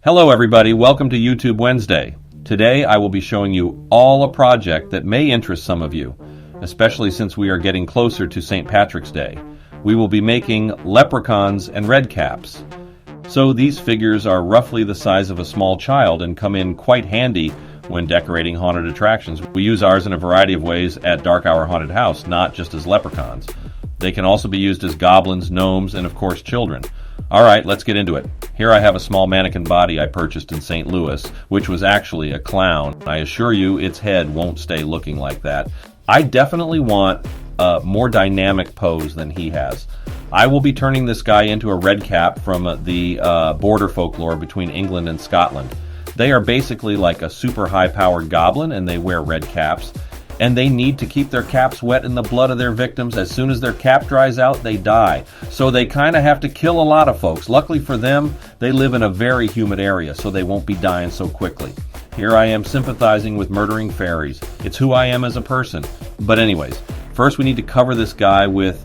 Hello everybody, welcome to YouTube Wednesday. Today I will be showing you all a project that may interest some of you, especially since we are getting closer to St. Patrick's Day. We will be making leprechauns and red caps. So these figures are roughly the size of a small child and come in quite handy when decorating haunted attractions. We use ours in a variety of ways at Dark Hour Haunted House, not just as leprechauns. They can also be used as goblins, gnomes, and of course children. Alright, let's get into it. Here I have a small mannequin body I purchased in St. Louis, which was actually a clown. I assure you its head won't stay looking like that. I definitely want a more dynamic pose than he has. I will be turning this guy into a red cap from the border folklore between England and Scotland. They are basically like a super high-powered goblin and they wear red caps. And they need to keep their caps wet in the blood of their victims. As soon as their cap dries out, they die. So they kind of have to kill a lot of folks. Luckily for them, they live in a very humid area, so they won't be dying so quickly. Here I am sympathizing with murdering fairies. It's who I am as a person. But anyways, first we need to cover this guy with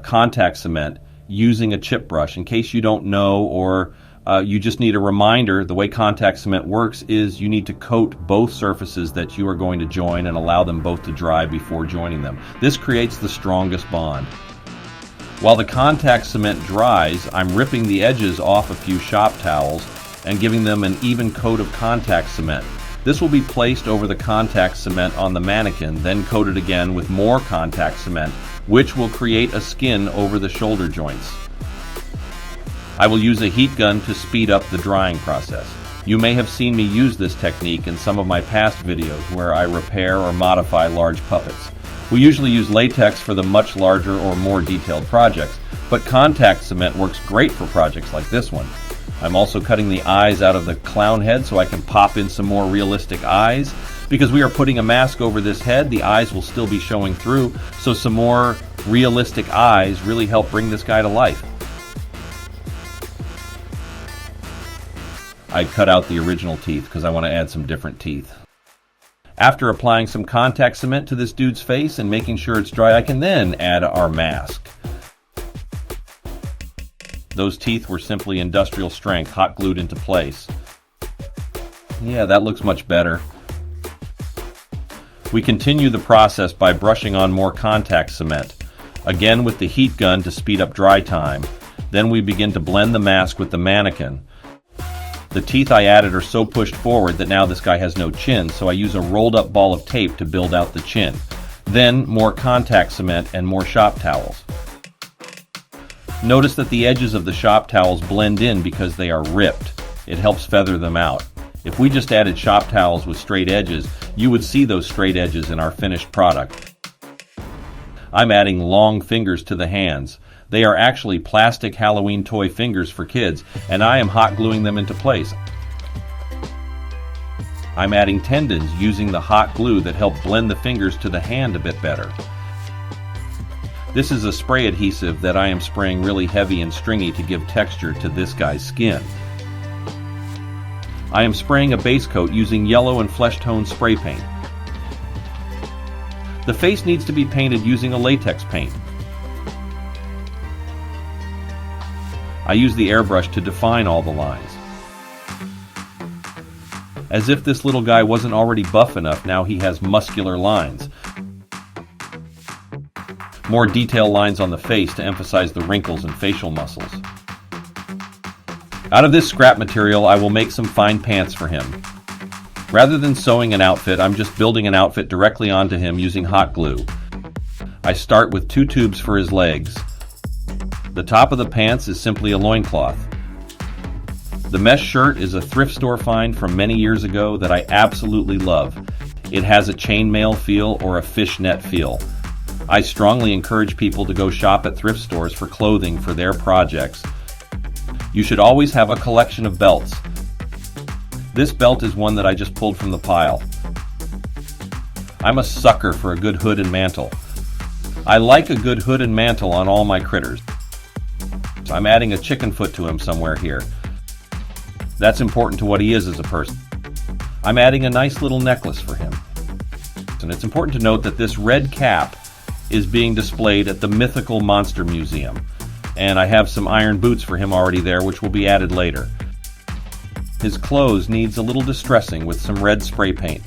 contact cement using a chip brush. In case you don't know, or you just need a reminder, the way contact cement works is you need to coat both surfaces that you are going to join and allow them both to dry before joining them. This creates the strongest bond. While the contact cement dries, I'm ripping the edges off a few shop towels and giving them an even coat of contact cement. This will be placed over the contact cement on the mannequin, then coated again with more contact cement, which will create a skin over the shoulder joints. I will use a heat gun to speed up the drying process. You may have seen me use this technique in some of my past videos where I repair or modify large puppets. We usually use latex for the much larger or more detailed projects, but contact cement works great for projects like this one. I'm also cutting the eyes out of the clown head so I can pop in some more realistic eyes. Because we are putting a mask over this head, the eyes will still be showing through, so some more realistic eyes really help bring this guy to life. I cut out the original teeth because I want to add some different teeth. After applying some contact cement to this dude's face and making sure it's dry, I can then add our mask. Those teeth were simply industrial strength, hot glued into place. Yeah, that looks much better. We continue the process by brushing on more contact cement, again with the heat gun to speed up dry time. Then we begin to blend the mask with the mannequin. The teeth I added are so pushed forward that now this guy has no chin, so I use a rolled up ball of tape to build out the chin. Then more contact cement and more shop towels. Notice that the edges of the shop towels blend in because they are ripped. It helps feather them out. If we just added shop towels with straight edges, you would see those straight edges in our finished product. I'm adding long fingers to the hands. They are actually plastic Halloween toy fingers for kids, and I am hot gluing them into place. I'm adding tendons using the hot glue that help blend the fingers to the hand a bit better. This is a spray adhesive that I am spraying really heavy and stringy to give texture to this guy's skin. I am spraying a base coat using yellow and flesh tone spray paint. The face needs to be painted using a latex paint. I use the airbrush to define all the lines. As if this little guy wasn't already buff enough, now he has muscular lines. More detail lines on the face to emphasize the wrinkles and facial muscles. Out of this scrap material, I will make some fine pants for him. Rather than sewing an outfit, I'm just building an outfit directly onto him using hot glue. I start with 2 tubes for his legs. The top of the pants is simply a loincloth. The mesh shirt is a thrift store find from many years ago that I absolutely love. It has a chainmail feel or a fishnet feel. I strongly encourage people to go shop at thrift stores for clothing for their projects. You should always have a collection of belts. This belt is one that I just pulled from the pile. I'm a sucker for a good hood and mantle. I like a good hood and mantle on all my critters. I'm adding a chicken foot to him somewhere here. That's important to what he is as a person. I'm adding a nice little necklace for him. And it's important to note that this red cap is being displayed at the Mythical Monster Museum. And I have some iron boots for him already there, which will be added later. His clothes needs a little distressing with some red spray paint.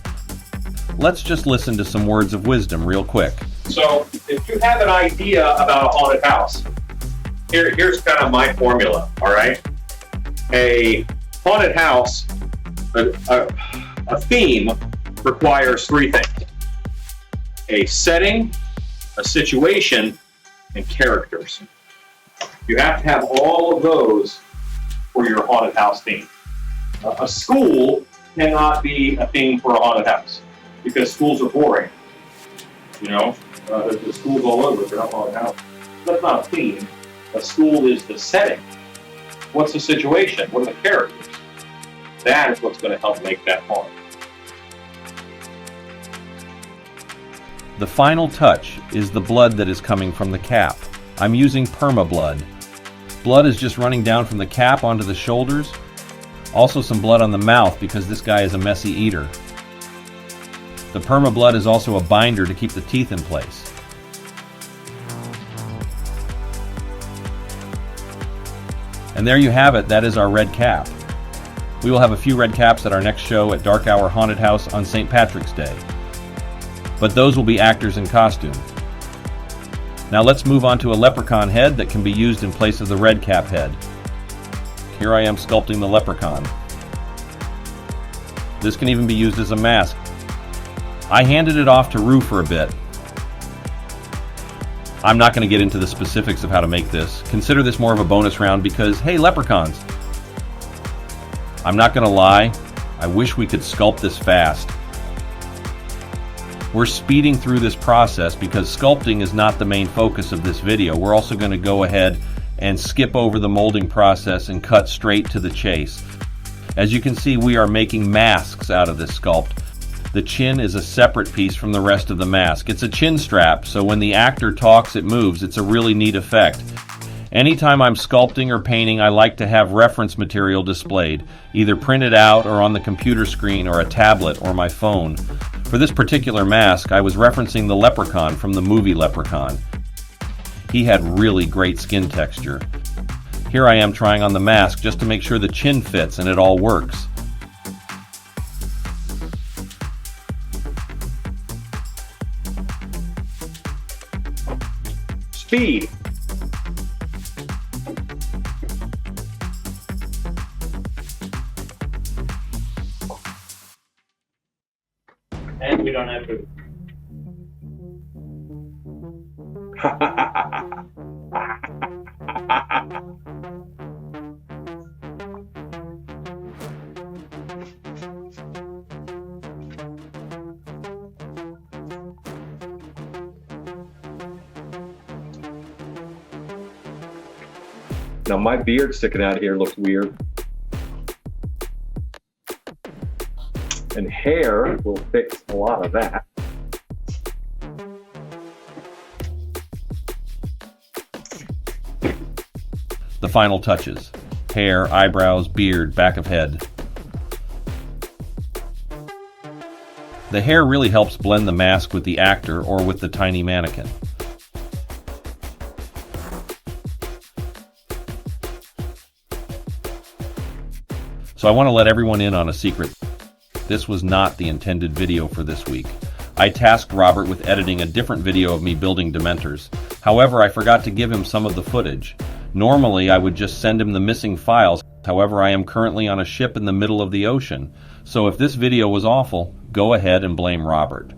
Let's just listen to some words of wisdom real quick. So if you have an idea about a haunted house, here's kind of my formula, all right? A haunted house, a theme requires three things: a setting, a situation, and characters. You have to have all of those for your haunted house theme. A school cannot be a theme for a haunted house because schools are boring. You know, there's schools all over, they're not haunted house. That's not a theme. A school is the setting. What's the situation? What are the characters? That is what's going to help make that haunted. The final touch is the blood that is coming from the cap. I'm using perma blood. Blood is just running down from the cap onto the shoulders. Also some blood on the mouth because this guy is a messy eater. The perma blood is also a binder to keep the teeth in place. And there you have it, that is our red cap. We will have a few red caps at our next show at Dark Hour Haunted House on St. Patrick's Day. But those will be actors in costume. Now let's move on to a leprechaun head that can be used in place of the red cap head. Here I am sculpting the leprechaun. This can even be used as a mask. I handed it off to Rue for a bit. I'm not going to get into the specifics of how to make this. Consider this more of a bonus round because, hey, leprechauns. I'm not going to lie, I wish we could sculpt this fast. We're speeding through this process because sculpting is not the main focus of this video. We're also going to go ahead and skip over the molding process and cut straight to the chase. As you can see, we are making masks out of this sculpt. The chin is a separate piece from the rest of the mask. It's a chin strap, so when the actor talks, it moves. It's a really neat effect. Anytime I'm sculpting or painting, I like to have reference material displayed, either printed out or on the computer screen or a tablet or my phone. For this particular mask, I was referencing the Leprechaun from the movie Leprechaun. He had really great skin texture. Here I am trying on the mask just to make sure the chin fits and it all works. Speed. And we don't have to. Now my beard sticking out here looks weird. And hair will fix a lot of that. The final touches: hair, eyebrows, beard, back of head. The hair really helps blend the mask with the actor or with the tiny mannequin. So I want to let everyone in on a secret. This was not the intended video for this week. I tasked Robert with editing a different video of me building Dementors. However, I forgot to give him some of the footage. Normally, I would just send him the missing files. However, I am currently on a ship in the middle of the ocean. So if this video was awful, go ahead and blame Robert.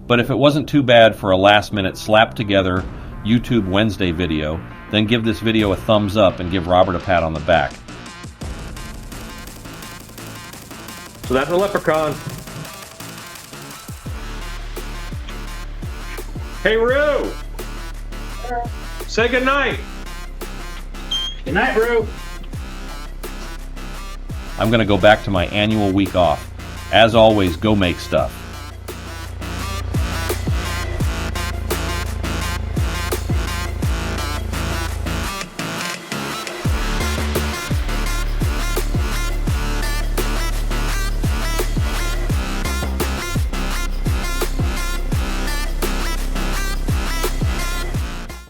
But if it wasn't too bad for a last-minute slap-together YouTube Wednesday video, then give this video a thumbs up and give Robert a pat on the back. So that's a leprechaun. Hey, Rue! Say goodnight. Good night, Rue. I'm going to go back to my annual week off. As always, go make stuff.